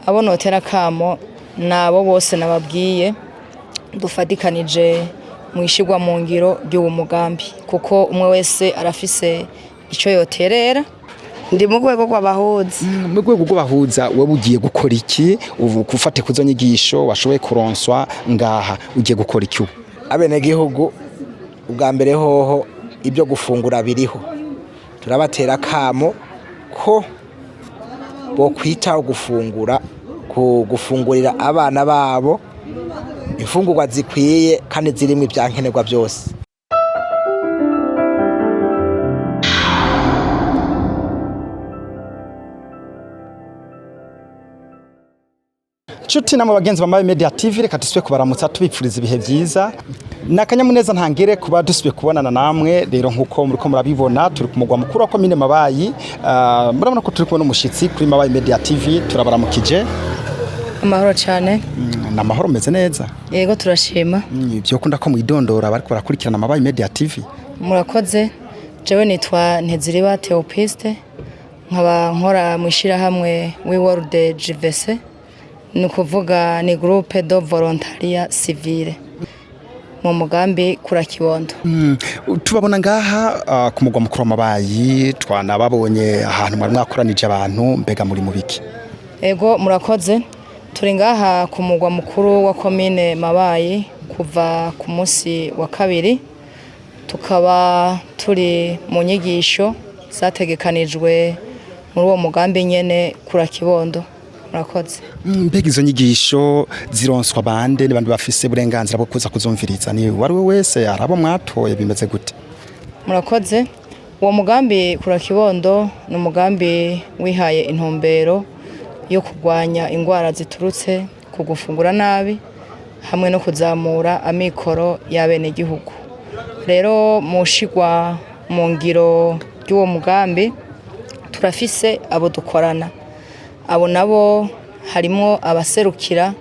abo notera kamo nabo bose nababwiye dufadikanije mu ishigwa mu ngiro ry'uwo mugambi kuko umwe wese arafise ico yoterera. Ndi mu rwego rw'abahuza. Mu rwego rw'abahuza wowe ugiye gukora iki? Ubu kufate kuzo nyigisho washoboye kuronswa ngaha ugiye gukora iki? Abene gihugu ubwa mbere hoho ibyo gufungura biriho. Turabatera kamo ko bo kwitaho gufungurira abana babo imfungurwa zikwiye kandi zirimo ibyankenerwa byose. Chuti na bagenzi ba Mabayi Media TV reka dusubye kubaramutsa tubipfuriza ibihe byiza. Nakanyamuneza ntangere kuba dusubye kubonana namwe rero nkuko muriko murabibona turi ku mugwa mukuru wa Komine Mabayi. Murabona ko turi kubona umushitsi kuri Mabayi Media TV turabaramukije. Amahoro cyane. Namahoro meze neza. Yego turashima. Byo kunda ko mwidondora bariko barakurikirana Mabayi Media TV. Murakoze. Jewe nitwa Nteziriba Theopiste. Nkaba nkora mu ishirahamwe Iyumvire. Nukuvuga ni groupe de volontariat civile mu mugambi kura kibondo. Tubabona ngaha ku mugwa mukuru wa Mabayi twanababonye ahantu mwari mwakoranije abantu mbega muri mubiki. Ego murakoze turi ngaha ku mugwa mukuru wa Komine Mabayi kuva ku munsi wa kabiri tukaba turi mu nyigisho zategekanijwe muri uwo mugambi nyene kura kibondo. Murakoze. Mbega izo nyigisho zironswa bande n'abandi bafise burenganzira bwo kuza kuzumviriza ni wari we wese arabo mwatoye bimeze gute? Murakoze. Uwo mugambi kura kibondo ni umugambi wihaye intumbero yo kurwanya ingwara ziturutse ku gufungura nabi hamwe no kuzamura amikoro y'abene gihugu. Rero mushigwa mu ngiro y'uwo mugambi turafise abo dukorana. Abo nabo harimo abaserukira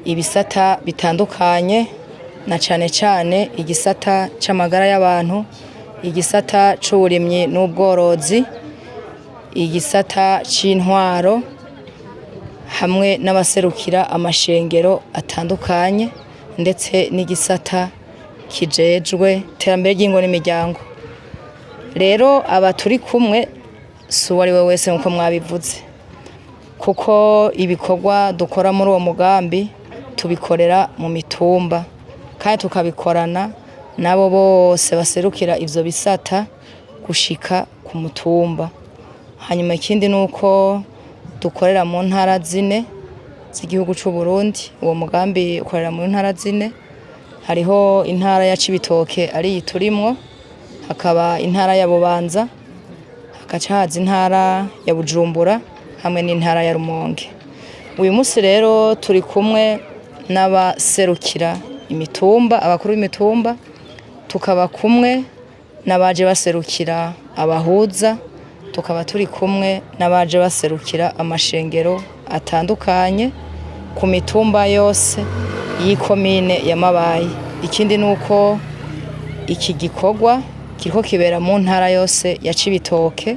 ibisata bitandukanye na cyane igisata c'amagara y'abantu, igisata c'uburimyi n'ubworozi, igisata c'intwaro hamwe n'abaserukira amashengero atandukanye ndetse n'igisata kijejwe terambere ry'ingo n'imiryango. Rero aba turi kumwe suwari we wese nkuko mwabivuze. Kuko ibikorwa dukora muri uwo mugambi tubikorera mu mitumba kandi tukabikorana nabo bose baserukira ivyo bisata gushika ku mutumba. Hanyuma ikindi nuko dukorera mu ntara zine z'igihugu c'u Burundi. Uwo mugambi ukorera mu ntara zine, hariho intara ya Cibitoke ari yiturimwo, hakaba intara ya Bubanza, hakacaza intara ya Bujumbura hamwe n'intara ya Rumonge. Uyu munsi rero turi kumwe n'abaserukira imitumba, abakuru b'imitumba, tukaba kumwe n'abaje baserukira abahuza, tukaba turi kumwe n'abaje baserukira amashengero atandukanye ku mitumba yose y'Ikomine ya Mabayi. Ikindi nuko iki gikorwa kiriko kibera mu ntara yose ya Cibitoke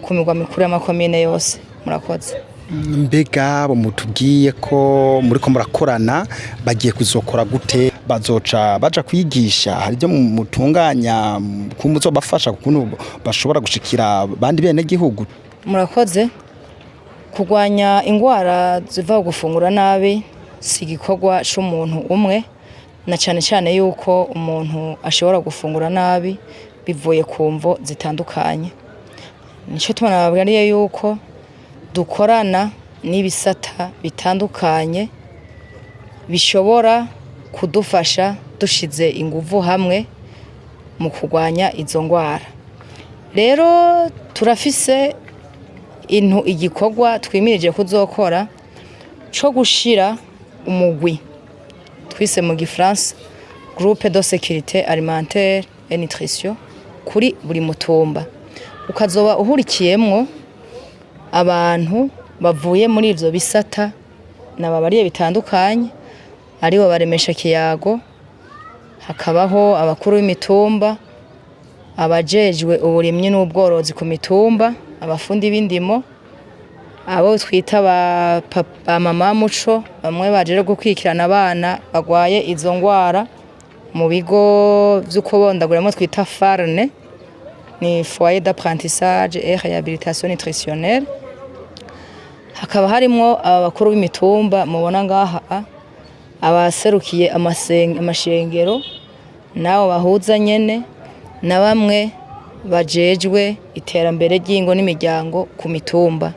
ku migwa mikuru y'amakomine yose. Murakoze. Mbega bo mutubwiye ko muriko murakorana bagiye kuzokora gute? Bazoca baja kwigisha hari byo mutunganya kumuzo bafasha kukuntu bashobora gushikira bandi bene gihugu? Murakoze. Kurwanya ingwara ziva gufungura nabi si gikorwa c'umuntu umwe, na cyane yuko umuntu ashobora gufungura nabi bivuye ku mvo zitandukanye. Nico tunababwiriye yuko dukorana n'ibisata bitandukanye bishobora kudufasha dushize inguvu hamwe mu kurwanya izo ngwara. Rero turafise igikorwa twimirije kuzokora cyo gushira umugwi twise mu Gifaransa groupe de sécurité alimentaire et nutrition kuri buri mutumba, ukazoba uhurikiyemwo abantu bavuye muri ivyo bisata nababariye bitandukanye, aribo baremesha kiyago, hakabaho abakuru b'imitumba, abajejwe uburimyi n'ubworozi ku mitumba, abafundi b'indimo, abo twita ba mama muco bamwe baje gukwikirana abana bagwaye izo ngwara mu bigo vy'ukubondaguramwo twita farne ni foyer d'apprentissage et réhabilitation nutritionnelle. Hakaba harimwo abakuru b'imitumba mubona ngaha abaserukiye amashengero nabo bahuza nyene na bamwe bajejwe iterambere ry'ingo n'imiryango ku mitumba.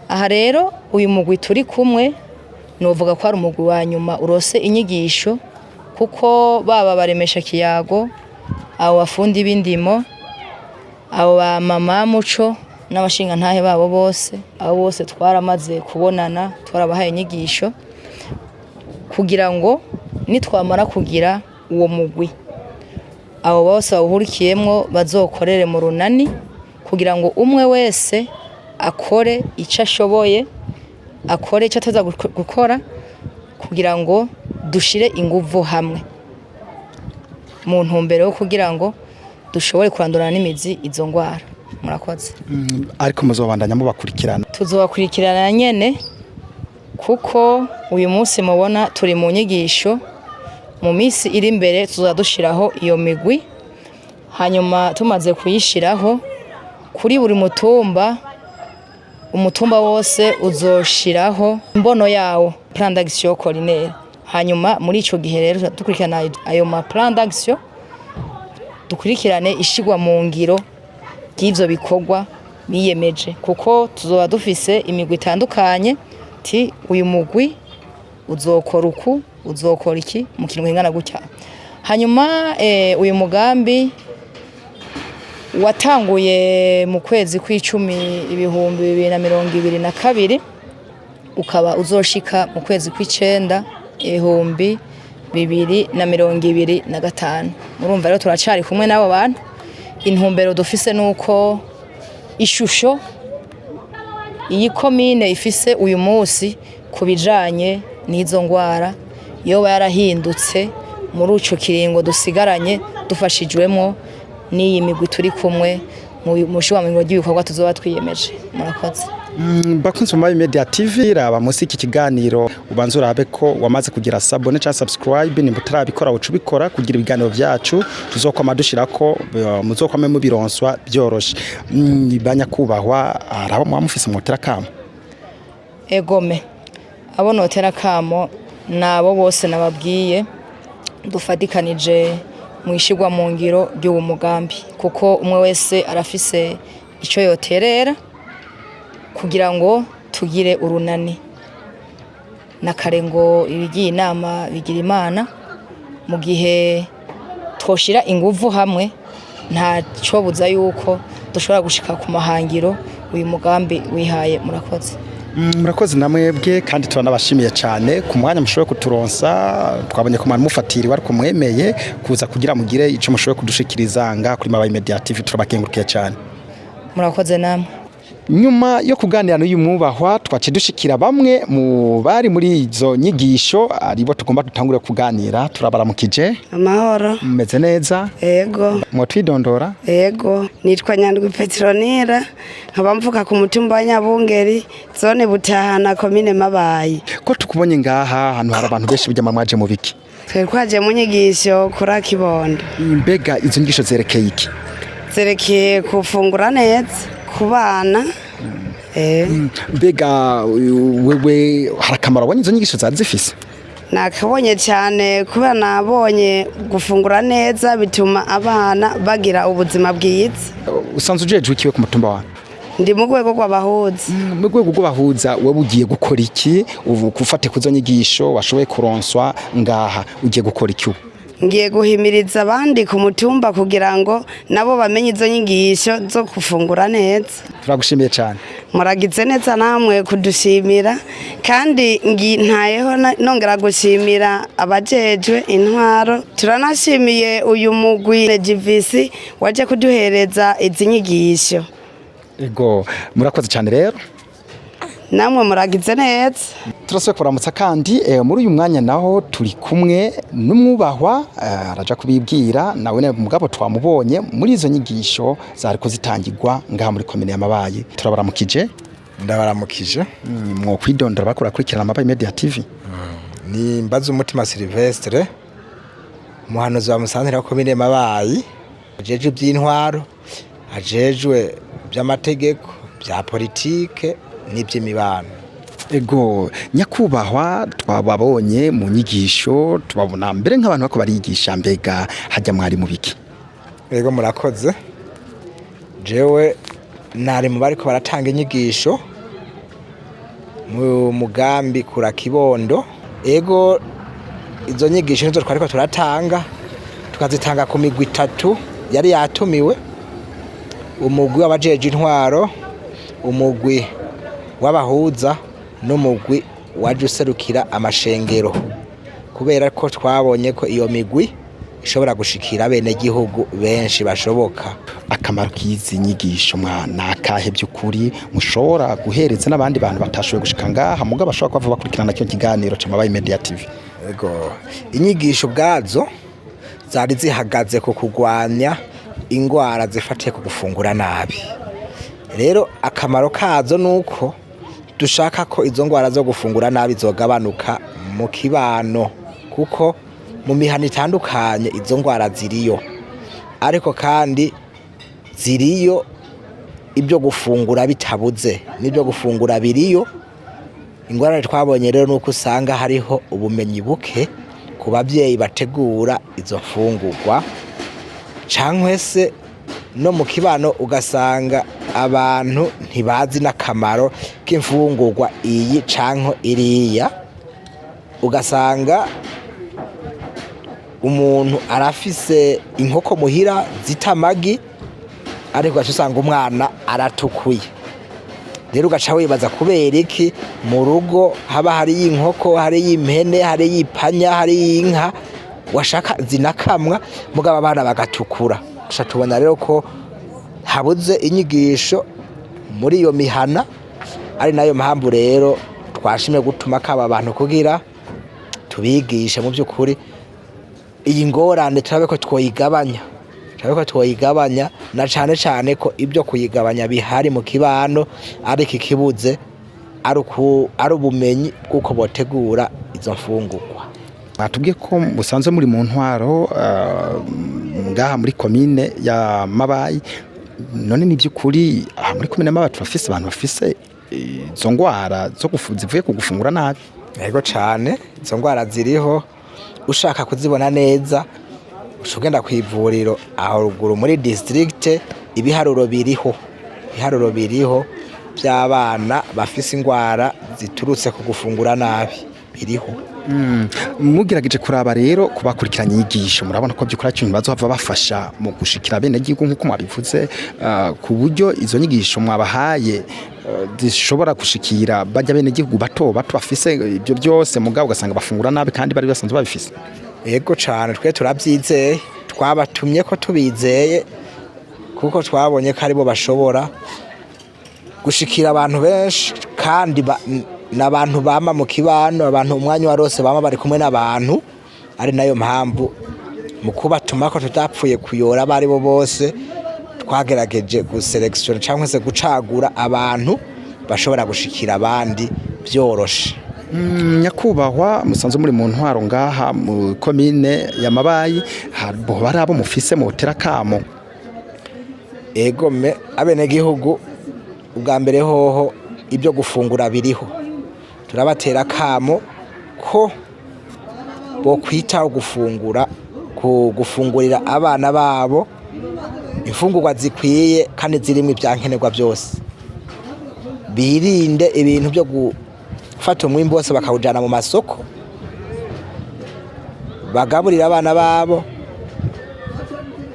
Aha rero uyu mugwi turi kumwe novuga ko ari umugwi wa nyuma urose inyigisho kuko baba baremesha kiyago abo bafundi b'indimo abo ba mama muco n'abashinga ntahe babo bose abo bose twaramaze kubonana twarabahaye inyigisho kugira ngo nitwamara kugira uwo mugwi abo bose bawuhurikiyemwo bazokorere mu runani kugira ngo umwe wese akore icyo ashoboye akore icyo ataza gukora kugira ngo dushire inguvu hamwe mu ntumbero yo kugira ngo dushobore kurandurana n'imizi izo ngwara. Murakoze. Ariko muzobandanya mubakurikirana? Tuzobakurikirana nyene kuko uyu munsi mubona turi mu nyigisho, mu minsi iri imbere tuzadushiraho iyo migwi, hanyuma tumaze kuyishiraho kuri buri mutumba umutumba wose uzoshiraho imbono yawo plan d'action collinaire. Hanyuma muri ico gihe rero dukurikirana ayo ma plan d'action, dukurikirane ishigwa mu ngiro y'ivyo bikorwa biyemeje kuko tuzoba dufise imigwi itandukanye ti uyu mugwi uzokora uku uzokora iki mu kintu kingana gutya. Hanyuma uyu mugambi watanguye mu kwezi kw'icumi 2022 ukaba uzoshika mu kwezi kw'icenda 2025. Murumva rero turacari kumwe n'abo bantu. Intumbero dufise nuko ishusho iyi komine ifise uyu munsi kubijanye n'izo ngwara yoba yarahindutse muri uco kiringo dusigaranye dufashijwemo n'iyi migwi turi kumwe mu shwamwe ry'ibikorwa tuzoba twiyemeje. Murakoze. Bakunze Mabayi Media TV raba munsi iki kiganiro ubanza urabe ko wamaze kugira sabone cyangwa subscribe nimba utarabikora ucubikora kugira ibiganiro byacu tuzokoma dushirako muzokwame mu bironswa byoroshe. Banya kubahwa arabo mwamufise mutera kamo. Egome abo notera kamo nabo bose nababwiye dufadikanije mwishigwa mu ngiro ry'uwo mugambi kuko umwe wese arafise ico yoterera kugira ngo tugire urunani nakarengo ibigiye inama bigira imana mu gihe twoshira inguvu hamwe nta cobuza yuko dushobora gushika ku mahangiro uyu mugambi wihaye. Murakoze. Murakoze namwebwe kandi turanabashimiye cyane ku mwanya mushoboye kuturonsa. Twabonye ko mufatiriwe ariko mwemeye kuza kugira mugire ico mushoboye kudushikiriza nga kuri Mabayi Media TV. Turabakengurukiye cyane. Murakoze namwe. Nyuma yo kuganira n'uyu mwubahwa twace dushikira bamwe mu bari muri izo nyigisho aribo tugomba dutangure kuganira. Turabaramukije. Amahoro. Meze neza? Ego. Mwotwidondora? Ego. Nitwa Nyandwi Petronira nkaba mvuka ku mutumba wa Nyabungeri zone Butahana komine Mabayi. Ko tukubonye ngaha hano hari abantu benshi bijya mwaje mu biki? Twe twaje mu nyigisho kuri Kibondo. Mbega izo nyigisho zerekeye iki? Zerekeye kufungura neza kubana. Mbega wewe harakamara wanye izo nyigisho zazifise? Nakabonye cyane kubera nabonye gufungura neza bituma abana bagira ubuzima bwiza. Usanzwe ujejwe ikiwe ku mutumba wawe? Ndi mu rwego rw'abahuza. Mu rwego rw'abahuza wewe ugiye gukora iki? Ubu kufate kuzo nyigisho washoboye kuronswa ngaha ugiye gukora iki? Ngiye guhimiriza abandi ku mutumba kugira ngo nabo bamenye izo nyigisho zo gufungura neza. Turagushimiye cyane. Muragize neza namwe kudushimira kandi ntayeho nongera gushimira abajejwe intwaro. Turanashimiye uyu mugwi GVC waje kuduhereza izi nyigisho. Ego murakoze cyane rero. Namwe muragize neza. Turaswe kuramutsa kandi muri uyu mwanya naho turi kumwe n'umwubahwa araja kubibwira nawe mugabo twamubonye muri izo nyigisho zariko zitangirwa ngaha muri komine ya Mabayi. Turabaramukije. ndabaramukije. Mwo kwidondora bakora kurikirana Mabayi Media TV. Ni mbaza umutima Silvestre, umuhanuzi wa musantera wa komine Mabayi, ajejwe iby'intwaro, ajejwe by'amategeko, bya politike n'iby'imibano. Ego nyakubahwa twababonye mu nyigisho tubabona mbere nk'abantu bako barigisha mbega hajya mwari mu biki. Ego murakoze. Jewe nari mu bariko baratanga inyigisho mu mugambi kura kibondo. Ego izo nyigisho nizo twariko turatanga, tukazitanga ku migwi 3 yari yatumiwe: umugwi w'abajeje intwaro, umugwi w'abahuza n'umugwi waje userukira amashengero, kubera ko twabonye ko iyo migwi ishobora gushikira bene gihugu benshi bashoboka. Akamaro k'izi nyigisho mwana akahe by'ukuri mushobora guhereza n'abandi bantu batashoboye gushika ngaha mugabo bashobora kuva bakurikirana cyo kiganiro ca Mabayi Media TV. Ego inyigisho bwazo zari zihagaze ku kugwanya ingwara zifatiye ku gufungura nabi. Rero akamaro kazo nuko dushaka ko izo ngwara zo gufungura nabi zogabanuka mu kibano, kuko mu mihana itandukanye izo ngwara ziriyo, ariko kandi ziriyo ibyo gufungura bitabuze n'ibyo gufungura biriyo. Ingwara twabonye rero nuko usanga hariho ubumenyi buke ku bavyeyi bategura izo fungurwa, cankwe se no mu kibano ugasanga abantu ntibazi n'akamaro k'imfungurwa iyi canke iriya. Ugasanga umuntu arafise inkoko muhira zitamagi, ariko usanga umwana aratukuye. Rero ugaca wibaza kubera iki mu rugo haba hari inkoko, hari impene, hari ipanya, hari inka washaka zinakamwa mugabo abana bagatukura. Gusa tubona rero ko habuze inyigisho muri iyo mihana, ari nayo mpamvu rero twashimye gutuma kaba abantu kugira tubigishe mu by'ukuri iyi ngorane turabe ko twoyigabanya, na cane ko ibyo kuyigabanya bihari mu kibano, ariko ikibuze ari ubumenyi bw'uko botegura izo mfungurwa. Batubwiye ko musanzwe muri mu ntwaro ngaha muri komine ya Mabayi, none ni by'ukuri muri komine Mabayi turafise abantu bafise izo ngwara zo zivuye ku gufungura nabi. Yego cane, izo ngwara ziriho. Ushaka kuzibona neza ushugenda kwivuriro aho ruguru muri district, ibiharuro biriho by'abana bafise ingwara ziturutse ku gufungura nabi biriho. Mugerageje kuraba rero kubakurikiranya inyigisho murabona ko byukora cyo bazova bafasha mu gushikira bene gihugu nkuko mwabivuze, ku buryo izo nyigisho mwabahaye zishobora gushikira bajya bene gihugu bato bafise ibyo byose mugabo ugasanga bafungura nabi kandi bari basanzwe babifise. Yego cane, twe turabyizeye, twabatumye ko tubizeye kuko twabonye ko aribo bashobora gushikira abantu benshi, kandi n'abantu bama mu kibano, abantu umwanya warose bama bari kumwe n'abantu. Ari nayo mpamvu mu kubatuma ko tutapfuye kuyora bari bo bose, twagerageje guselection cyangwa se gucagura abantu bashobora gushikira abandi byoroshe. Nyakubahwa musanzwe muri mu ntwaro ngaha mu komine ya Mabayi, bari abo mufise mu terakamo. Ego me abene gihugu ubwa mbere hoho ibyo gufungura biriho, turabatera kamo ko bo kwita gufungurira abana babo imfungurwa zikwiye kandi zirimo ibyankenerwa byose. Birinde ibintu byo gufata umwimbo wose bakawujana mu masoko, bagaburira abana babo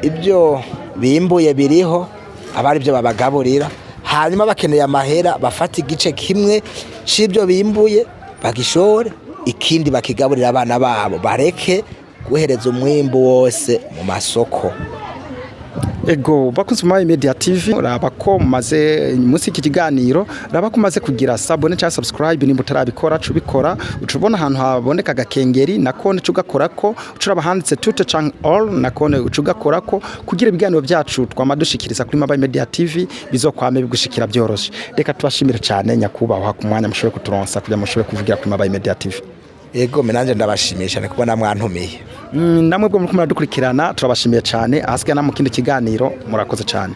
ibyo bimbuye biriho, abari byo babagaburira. Hanyuma bakeneye amahera bafata igice kimwe c'ibyo bimbuye bagishore, ikindi bakigaburira abana babo, bareke guhereza umwimbo wose mu masoko. Ego bakunze Mabayi Media TV raba ko maze munsi iki kiganiro raba ko maze kugira sabone cyangwa subscribe nimba utarabikora cubikora ucubona ahantu haboneka gakengeri nakone cugakorako ucuraba handitse tute canke all nakone ucugakorako kugira ibiganiro byacu twamadushikiriza kuri Mabayi Media TV bizokwame bigushikira byoroshe. Reka tubashimire cyane nyakubahwa ku mwanya mushobore kuturonsa kugira mushobore kuvugira kuri Mabayi Media TV. Ego menanje ndabashimisha ne kubona mwantumiye. Namwe bwo muri kumara dukurikirana turabashimiye cyane ahasigaye na mu kindi kiganiro murakoze cyane.